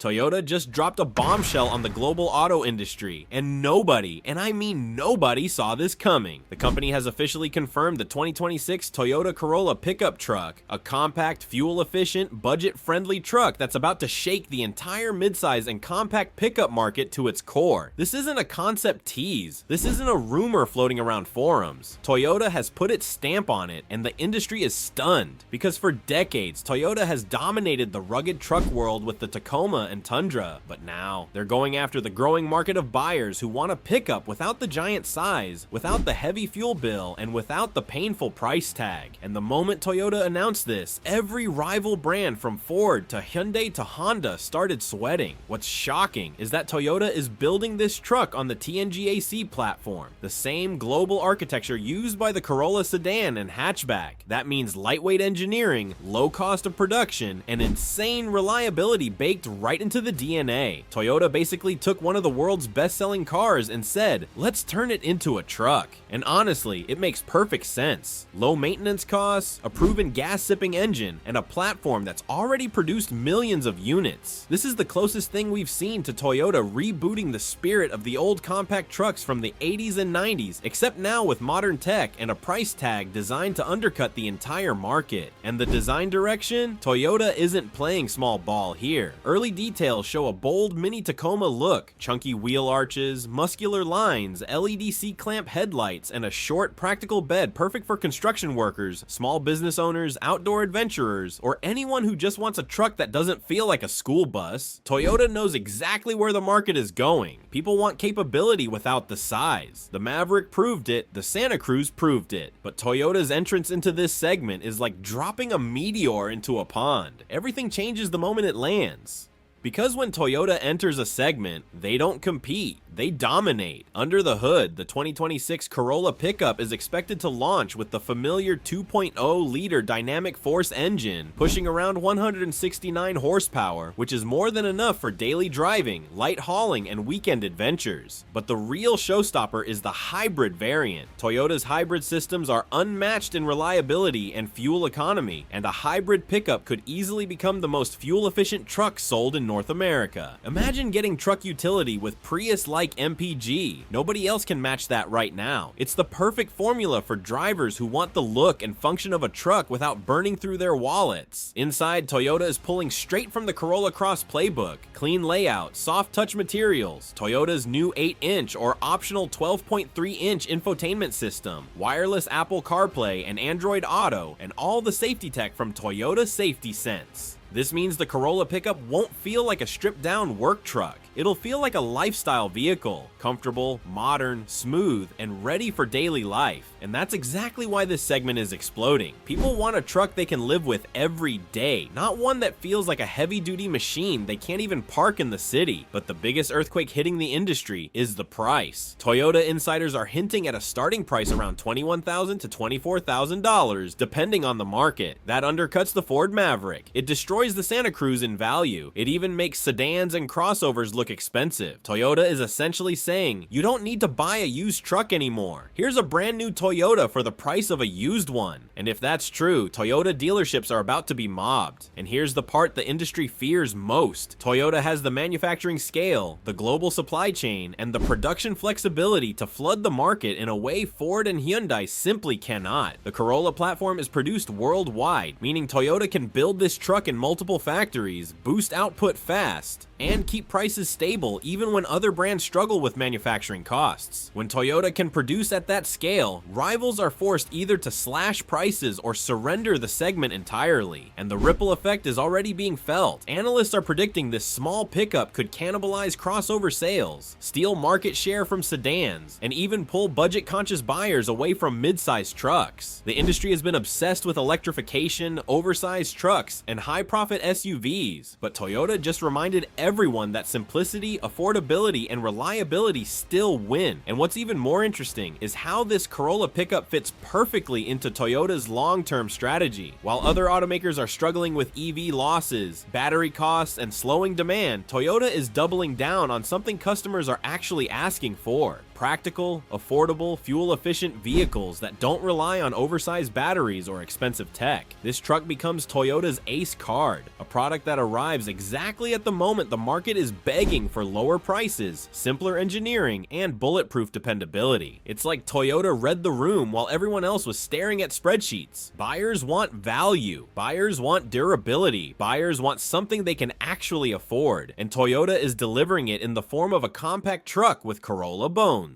Toyota just dropped a bombshell on the global auto industry, and nobody, and I mean nobody, saw this coming. The company has officially confirmed the 2026 Toyota Corolla pickup truck, a compact, fuel-efficient, budget-friendly truck that's about to shake the entire midsize and compact pickup market to its core. This isn't a concept tease. This isn't a rumor floating around forums. Toyota has put its stamp on it, and the industry is stunned. Because for decades, Toyota has dominated the rugged truck world with the Tacoma and Tundra, but now they're going after the growing market of buyers who want a pickup without the giant size, without the heavy fuel bill, and without the painful price tag. And the moment Toyota announced this, every rival brand from Ford to Hyundai to Honda started sweating. What's shocking is that Toyota is building this truck on the TNGA-C platform, the same global architecture used by the Corolla sedan and hatchback. That means lightweight engineering, low cost of production, and insane reliability baked right into the DNA. Toyota basically took one of the world's best-selling cars and said, let's turn it into a truck. And honestly, it makes perfect sense. Low maintenance costs, a proven gas-sipping engine, and a platform that's already produced millions of units. This is the closest thing we've seen to Toyota rebooting the spirit of the old compact trucks from the 80s and 90s, except now with modern tech and a price tag designed to undercut the entire market. And the design direction? Toyota isn't playing small ball here. Early details show a bold mini Tacoma look, chunky wheel arches, muscular lines, LED C-clamp headlights, and a short, practical bed perfect for construction workers, small business owners, outdoor adventurers, or anyone who just wants a truck that doesn't feel like a school bus. Toyota knows exactly where the market is going. People want capability without the size. The Maverick proved it, the Santa Cruz proved it. But Toyota's entrance into this segment is like dropping a meteor into a pond. Everything changes the moment it lands. Because when Toyota enters a segment, they don't compete, they dominate. Under the hood, the 2026 Corolla pickup is expected to launch with the familiar 2.0-liter dynamic force engine, pushing around 169 horsepower, which is more than enough for daily driving, light hauling, and weekend adventures. But the real showstopper is the hybrid variant. Toyota's hybrid systems are unmatched in reliability and fuel economy, and a hybrid pickup could easily become the most fuel-efficient truck sold in North America. Imagine getting truck utility with Prius-like MPG. Nobody else can match that right now. It's the perfect formula for drivers who want the look and function of a truck without burning through their wallets. Inside, Toyota is pulling straight from the Corolla Cross playbook. Clean layout, soft touch materials, Toyota's new 8-inch or optional 12.3-inch infotainment system, wireless Apple CarPlay and Android Auto, and all the safety tech from Toyota Safety Sense. This means the Corolla pickup won't feel like a stripped-down work truck. It'll feel like a lifestyle vehicle, comfortable, modern, smooth, and ready for daily life. And that's exactly why this segment is exploding. People want a truck they can live with every day, not one that feels like a heavy-duty machine they can't even park in the city. But the biggest earthquake hitting the industry is the price. Toyota insiders are hinting at a starting price around $21,000 to $24,000, depending on the market. That undercuts the Ford Maverick. It destroys the Santa Cruz in value. It even makes sedans and crossovers look expensive. Toyota is essentially saying, you don't need to buy a used truck anymore. Here's a brand new Toyota for the price of a used one. And if that's true, Toyota dealerships are about to be mobbed. And here's the part the industry fears most. Toyota has the manufacturing scale, the global supply chain, and the production flexibility to flood the market in a way Ford and Hyundai simply cannot. The Corolla platform is produced worldwide, meaning Toyota can build this truck in multiple factories, boost output fast, and keep prices stable even when other brands struggle with manufacturing costs. When Toyota can produce at that scale, rivals are forced either to slash prices or surrender the segment entirely, and the ripple effect is already being felt. Analysts are predicting this small pickup could cannibalize crossover sales, steal market share from sedans, and even pull budget-conscious buyers away from mid-sized trucks. The industry has been obsessed with electrification, oversized trucks, and high-profit SUVs, but Toyota just reminded everyone that simplicity, affordability, and reliability still win. And what's even more interesting is how this Corolla pickup fits perfectly into Toyota's long-term strategy. While other automakers are struggling with EV losses, battery costs, and slowing demand, Toyota is doubling down on something customers are actually asking for: practical, affordable, fuel-efficient vehicles that don't rely on oversized batteries or expensive tech. This truck becomes Toyota's ace card, a product that arrives exactly at the moment the market is begging for lower prices, simpler engineering, and bulletproof dependability. It's like Toyota read the room while everyone else was staring at spreadsheets. Buyers want value, buyers want durability, buyers want something they can actually afford, and Toyota is delivering it in the form of a compact truck with Corolla bones.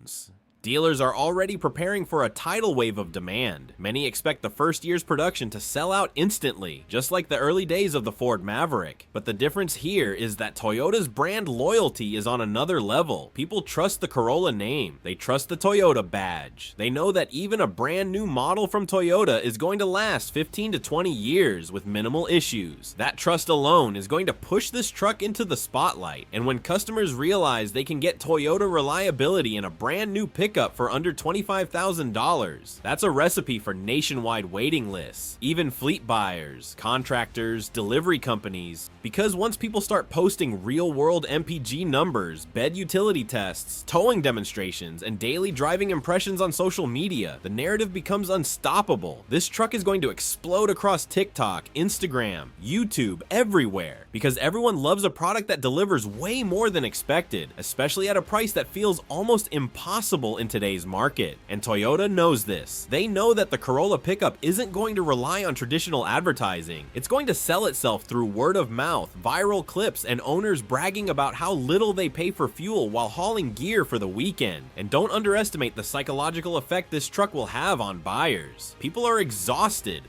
Dealers are already preparing for a tidal wave of demand. Many expect the first year's production to sell out instantly, just like the early days of the Ford Maverick. But the difference here is that Toyota's brand loyalty is on another level. People trust the Corolla name. They trust the Toyota badge. They know that even a brand new model from Toyota is going to last 15 to 20 years with minimal issues. That trust alone is going to push this truck into the spotlight. And when customers realize they can get Toyota reliability in a brand new pickup for under $25,000. That's a recipe for nationwide waiting lists, even fleet buyers, contractors, delivery companies, because once people start posting real-world MPG numbers, bed utility tests, towing demonstrations, and daily driving impressions on social media, the narrative becomes unstoppable. This truck is going to explode across TikTok, Instagram, YouTube, everywhere, because everyone loves a product that delivers way more than expected, especially at a price that feels almost impossible in today's market. And Toyota knows this. They know that the Corolla pickup isn't going to rely on traditional advertising. It's going to sell itself through word of mouth, viral clips, and owners bragging about how little they pay for fuel while hauling gear for the weekend. And don't underestimate the psychological effect this truck will have on buyers. People are exhausted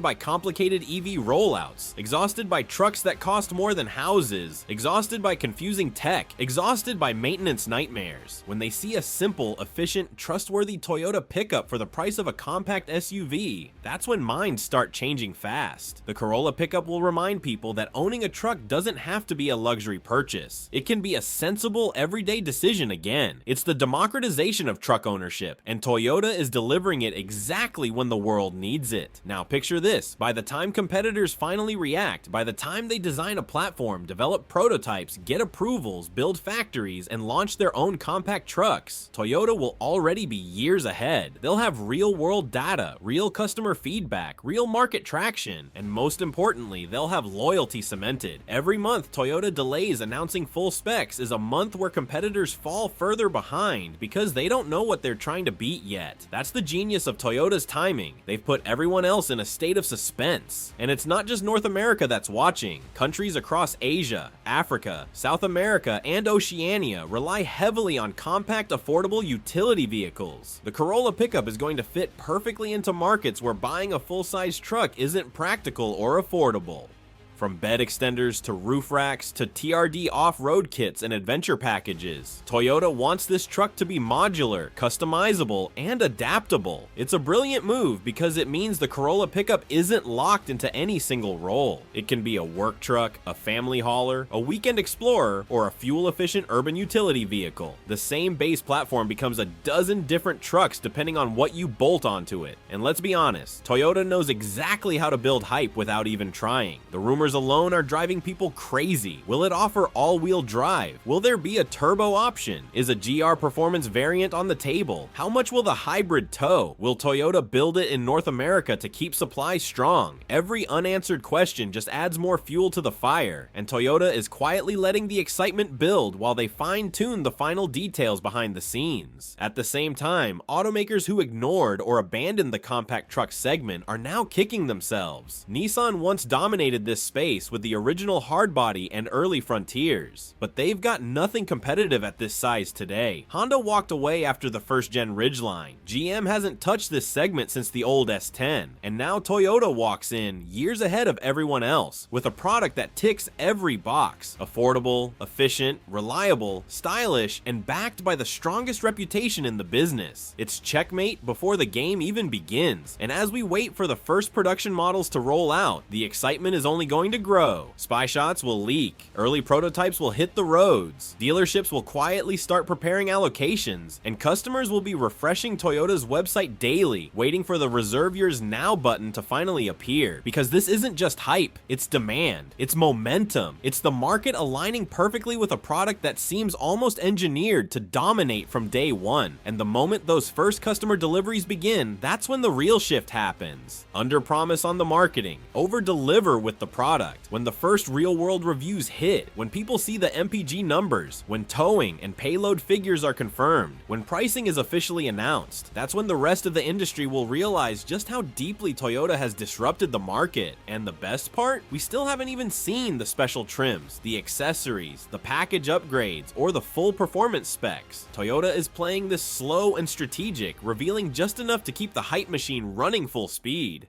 by complicated EV rollouts, exhausted by trucks that cost more than houses, exhausted by confusing tech, exhausted by maintenance nightmares. When they see a simple, efficient, trustworthy Toyota pickup for the price of a compact SUV, that's when minds start changing fast. The Corolla pickup will remind people that owning a truck doesn't have to be a luxury purchase. It can be a sensible, everyday decision again. It's the democratization of truck ownership, and Toyota is delivering it exactly when the world needs it. Now picture this, by the time competitors finally react, by the time they design a platform, develop prototypes, get approvals, build factories, and launch their own compact trucks, Toyota will already be years ahead. They'll have real-world data, real customer feedback, real market traction, and most importantly, they'll have loyalty cemented. Every month Toyota delays announcing full specs is a month where competitors fall further behind because they don't know what they're trying to beat yet. That's the genius of Toyota's timing. They've put everyone else in a state of suspense. And it's not just North America that's watching. Countries across Asia, Africa, South America, and Oceania rely heavily on compact, affordable utility vehicles. The Corolla pickup is going to fit perfectly into markets where buying a full-size truck isn't practical or affordable. From bed extenders to roof racks to TRD off-road kits and adventure packages, Toyota wants this truck to be modular, customizable, and adaptable. It's a brilliant move because it means the Corolla pickup isn't locked into any single role. It can be a work truck, a family hauler, a weekend explorer, or a fuel-efficient urban utility vehicle. The same base platform becomes a dozen different trucks depending on what you bolt onto it. And let's be honest, Toyota knows exactly how to build hype without even trying. The rumors alone are driving people crazy. Will it offer all-wheel drive? Will there be a turbo option? Is a GR performance variant on the table? How much will the hybrid tow? Will Toyota build it in North America to keep supply strong? Every unanswered question just adds more fuel to the fire, and Toyota is quietly letting the excitement build while they fine-tune the final details behind the scenes. At the same time, automakers who ignored or abandoned the compact truck segment are now kicking themselves. Nissan once dominated this space with the original hardbody and early Frontiers, but they've got nothing competitive at this size today. Honda walked away after the first-gen Ridgeline. GM hasn't touched this segment since the old S10, and now Toyota walks in years ahead of everyone else with a product that ticks every box: affordable, efficient, reliable, stylish, and backed by the strongest reputation in the business. It's checkmate before the game even begins, and as we wait for the first production models to roll out, the excitement is only going going to grow. Spy shots will leak. Early prototypes will hit the roads. Dealerships will quietly start preparing allocations, and customers will be refreshing Toyota's website daily, waiting for the Reserve Yours Now button to finally appear. Because this isn't just hype, it's demand, it's momentum, it's the market aligning perfectly with a product that seems almost engineered to dominate from day one. And the moment those first customer deliveries begin, that's when the real shift happens. Under-promise on the marketing, over-deliver with the product. When the first real-world reviews hit, when people see the MPG numbers, when towing and payload figures are confirmed, when pricing is officially announced, that's when the rest of the industry will realize just how deeply Toyota has disrupted the market. And the best part? We still haven't even seen the special trims, the accessories, the package upgrades, or the full performance specs. Toyota is playing this slow and strategic, revealing just enough to keep the hype machine running full speed.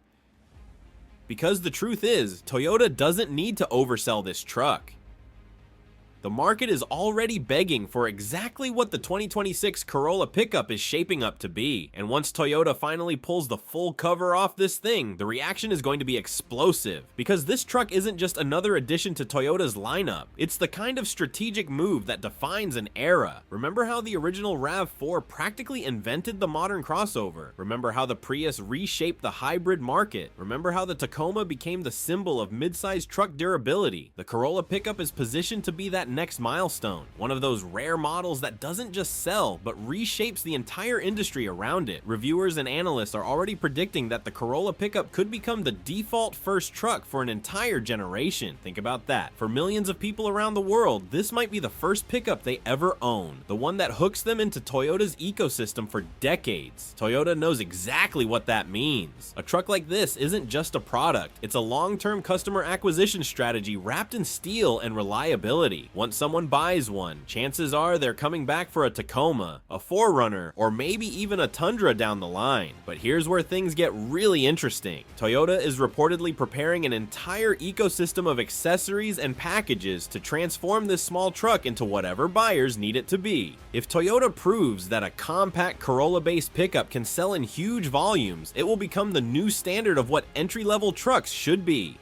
Because the truth is, Toyota doesn't need to oversell this truck. The market is already begging for exactly what the 2026 Corolla pickup is shaping up to be. And once Toyota finally pulls the full cover off this thing, the reaction is going to be explosive. Because this truck isn't just another addition to Toyota's lineup, it's the kind of strategic move that defines an era. Remember how the original RAV4 practically invented the modern crossover? Remember how the Prius reshaped the hybrid market? Remember how the Tacoma became the symbol of mid-sized truck durability? The Corolla pickup is positioned to be that next milestone, one of those rare models that doesn't just sell, but reshapes the entire industry around it. Reviewers and analysts are already predicting that the Corolla pickup could become the default first truck for an entire generation. Think about that. For millions of people around the world, this might be the first pickup they ever own, the one that hooks them into Toyota's ecosystem for decades. Toyota knows exactly what that means. A truck like this isn't just a product, it's a long-term customer acquisition strategy wrapped in steel and reliability. Once someone buys one, chances are they're coming back for a Tacoma, a 4Runner, or maybe even a Tundra down the line. But here's where things get really interesting. Toyota is reportedly preparing an entire ecosystem of accessories and packages to transform this small truck into whatever buyers need it to be. If Toyota proves that a compact Corolla-based pickup can sell in huge volumes, it will become the new standard of what entry-level trucks should be.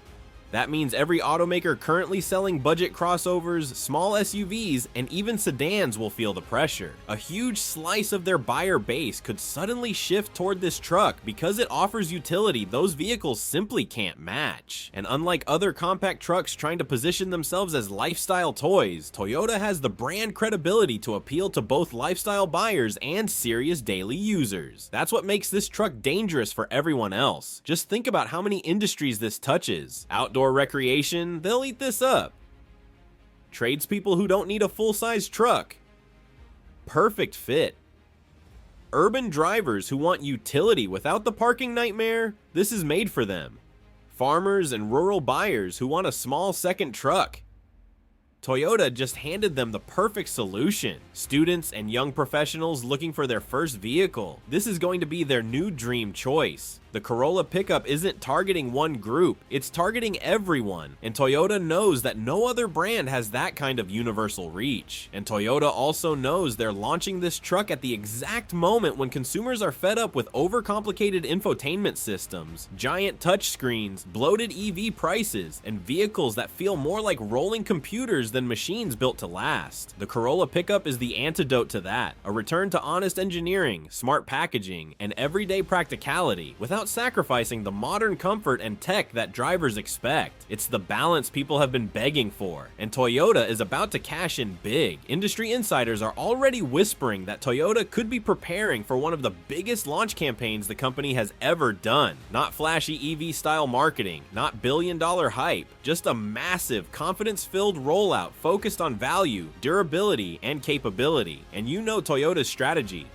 That means every automaker currently selling budget crossovers, small SUVs, and even sedans will feel the pressure. A huge slice of their buyer base could suddenly shift toward this truck because it offers utility those vehicles simply can't match. And unlike other compact trucks trying to position themselves as lifestyle toys, Toyota has the brand credibility to appeal to both lifestyle buyers and serious daily users. That's what makes this truck dangerous for everyone else. Just think about how many industries this touches. Outdoor recreation, they'll eat this up. Tradespeople who don't need a full-size truck, perfect fit. Urban drivers who want utility without the parking nightmare, this is made for them. Farmers and rural buyers who want a small second truck, Toyota just handed them the perfect solution. Students and young professionals looking for their first vehicle, this is going to be their new dream choice. The Corolla pickup isn't targeting one group, it's targeting everyone, and Toyota knows that no other brand has that kind of universal reach. And Toyota also knows they're launching this truck at the exact moment when consumers are fed up with overcomplicated infotainment systems, giant touchscreens, bloated EV prices, and vehicles that feel more like rolling computers than machines built to last. The Corolla pickup is the antidote to that, a return to honest engineering, smart packaging, and everyday practicality, without sacrificing the modern comfort and tech that drivers expect. It's the balance people have been begging for, and Toyota is about to cash in big. Industry insiders are already whispering that Toyota could be preparing for one of the biggest launch campaigns the company has ever done. Not flashy EV style marketing, not billion-dollar hype, just a massive, confidence-filled rollout focused on value, durability, and capability. And you know Toyota's strategy.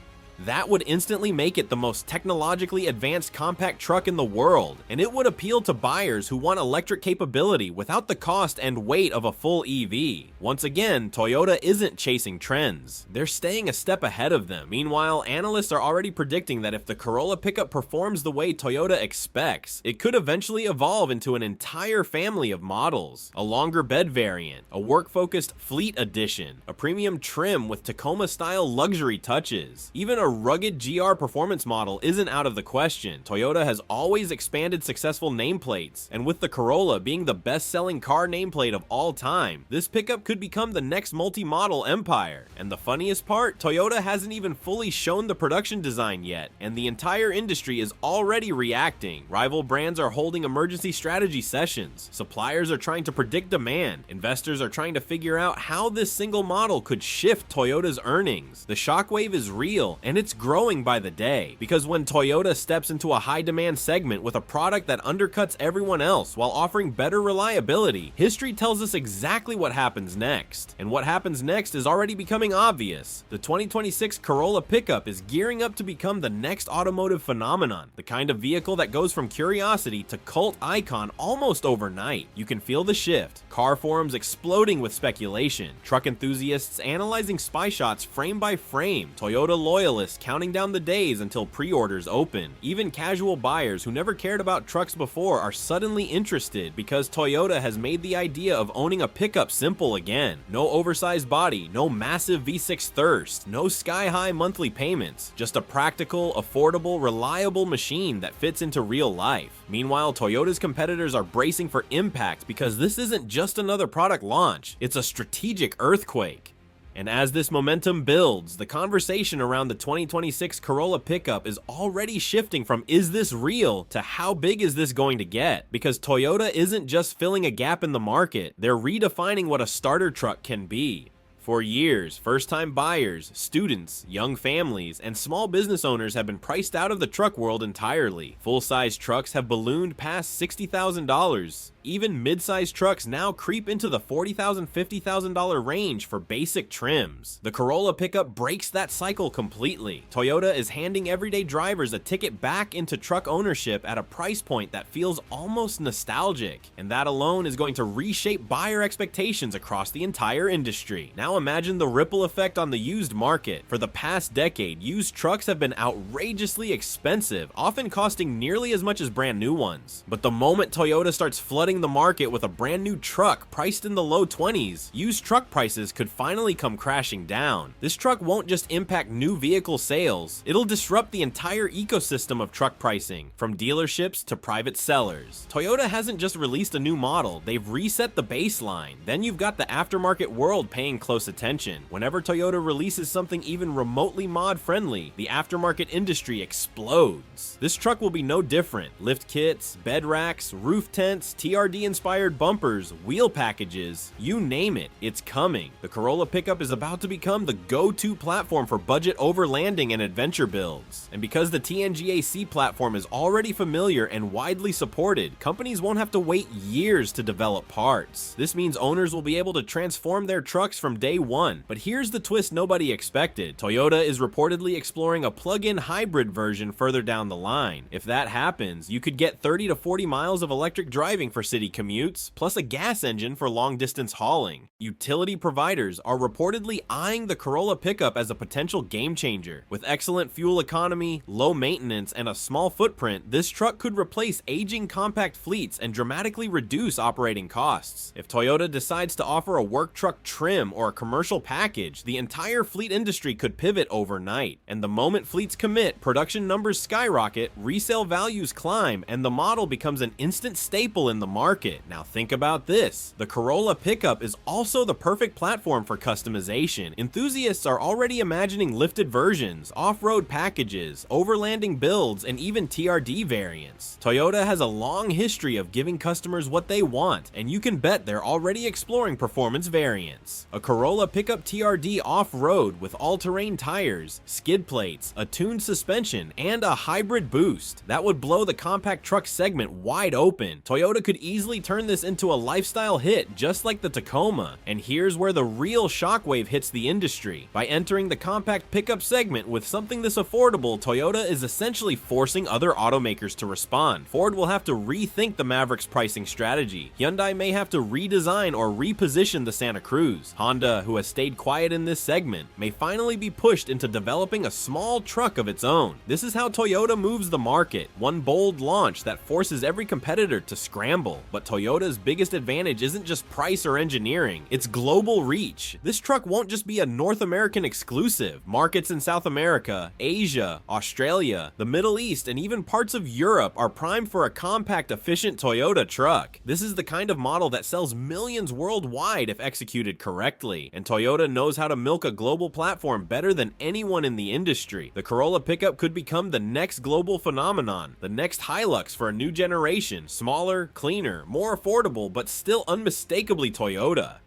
That would instantly make it the most technologically advanced compact truck in the world, and it would appeal to buyers who want electric capability without the cost and weight of a full EV. Once again, Toyota isn't chasing trends, they're staying a step ahead of them. Meanwhile, analysts are already predicting that if the Corolla pickup performs the way Toyota expects, it could eventually evolve into an entire family of models. A longer bed variant, a work-focused fleet edition, a premium trim with Tacoma-style luxury touches, even a rugged GR performance model isn't out of the question. Toyota has always expanded successful nameplates, and with the Corolla being the best-selling car nameplate of all time, this pickup could become the next multi-model empire. And the funniest part, Toyota hasn't even fully shown the production design yet, and the entire industry is already reacting. Rival brands are holding emergency strategy sessions, suppliers are trying to predict demand, investors are trying to figure out how this single model could shift Toyota's earnings. The shockwave is real, and it's growing by the day, because when Toyota steps into a high-demand segment with a product that undercuts everyone else while offering better reliability, history tells us exactly what happens next. And what happens next is already becoming obvious. The 2026 Corolla pickup is gearing up to become the next automotive phenomenon, the kind of vehicle that goes from curiosity to cult icon almost overnight. You can feel the shift. Car forums exploding with speculation, truck enthusiasts analyzing spy shots frame by frame, Toyota loyalists counting down the days until pre-orders open. Even casual buyers who never cared about trucks before are suddenly interested because Toyota has made the idea of owning a pickup simple again. No oversized body, no massive V6 thirst, no sky-high monthly payments, just a practical, affordable, reliable machine that fits into real life. Meanwhile, Toyota's competitors are bracing for impact because this isn't just another product launch, it's a strategic earthquake. And as this momentum builds, the conversation around the 2026 Corolla pickup is already shifting from "is this real" to "how big is this going to get?" Because Toyota isn't just filling a gap in the market, they're redefining what a starter truck can be. For years, first-time buyers, students, young families, and small business owners have been priced out of the truck world entirely. Full-size trucks have ballooned past $60,000. Even mid-sized trucks now creep into the $40,000, $50,000 range for basic trims. The Corolla pickup breaks that cycle completely. Toyota is handing everyday drivers a ticket back into truck ownership at a price point that feels almost nostalgic, and that alone is going to reshape buyer expectations across the entire industry. Now imagine the ripple effect on the used market. For the past decade, used trucks have been outrageously expensive, often costing nearly as much as brand new ones. But the moment Toyota starts flooding the market with a brand new truck priced in the low 20s, used truck prices could finally come crashing down. This truck won't just impact new vehicle sales, it'll disrupt the entire ecosystem of truck pricing, from dealerships to private sellers. Toyota hasn't just released a new model, they've reset the baseline. Then you've got the aftermarket world paying close attention. Whenever Toyota releases something even remotely mod-friendly, the aftermarket industry explodes. This truck will be no different. Lift kits, bed racks, roof tents, TRD-inspired bumpers, wheel packages, you name it, it's coming. The Corolla pickup is about to become the go-to platform for budget overlanding and adventure builds. And because the TNGA-C platform is already familiar and widely supported, companies won't have to wait years to develop parts. This means owners will be able to transform their trucks from day one. But here's the twist nobody expected. Toyota is reportedly exploring a plug-in hybrid version further down the line. If that happens, you could get 30 to 40 miles of electric driving for city commutes, plus a gas engine for long-distance hauling. Utility providers are reportedly eyeing the Corolla pickup as a potential game-changer. With excellent fuel economy, low maintenance, and a small footprint, this truck could replace aging compact fleets and dramatically reduce operating costs. If Toyota decides to offer a work truck trim or a commercial package, the entire fleet industry could pivot overnight. And the moment fleets commit, production numbers skyrocket, resale values climb, and the model becomes an instant staple in the market. Now think about this. The Corolla pickup is also the perfect platform for customization. Enthusiasts are already imagining lifted versions, off-road packages, overlanding builds, and even TRD variants. Toyota has a long history of giving customers what they want, and you can bet they're already exploring performance variants. A Corolla pickup TRD off-road with all-terrain tires, skid plates, a tuned suspension, and a hybrid boost. That would blow the compact truck segment wide open. Toyota could easily turn this into a lifestyle hit just like the Tacoma. And here's where the real shockwave hits the industry. By entering the compact pickup segment with something this affordable, Toyota is essentially forcing other automakers to respond. Ford will have to rethink the Maverick's pricing strategy. Hyundai may have to redesign or reposition the Santa Cruz. Honda, Toyota, who has stayed quiet in this segment, may finally be pushed into developing a small truck of its own. This is how Toyota moves the market, one bold launch that forces every competitor to scramble. But Toyota's biggest advantage isn't just price or engineering, it's global reach. This truck won't just be a North American exclusive. Markets in South America, Asia, Australia, the Middle East, and even parts of Europe are primed for a compact, efficient Toyota truck. This is the kind of model that sells millions worldwide if executed correctly, and Toyota knows how to milk a global platform better than anyone in the industry. The Corolla pickup could become the next global phenomenon, the next Hilux for a new generation, smaller, cleaner, more affordable, but still unmistakably Toyota.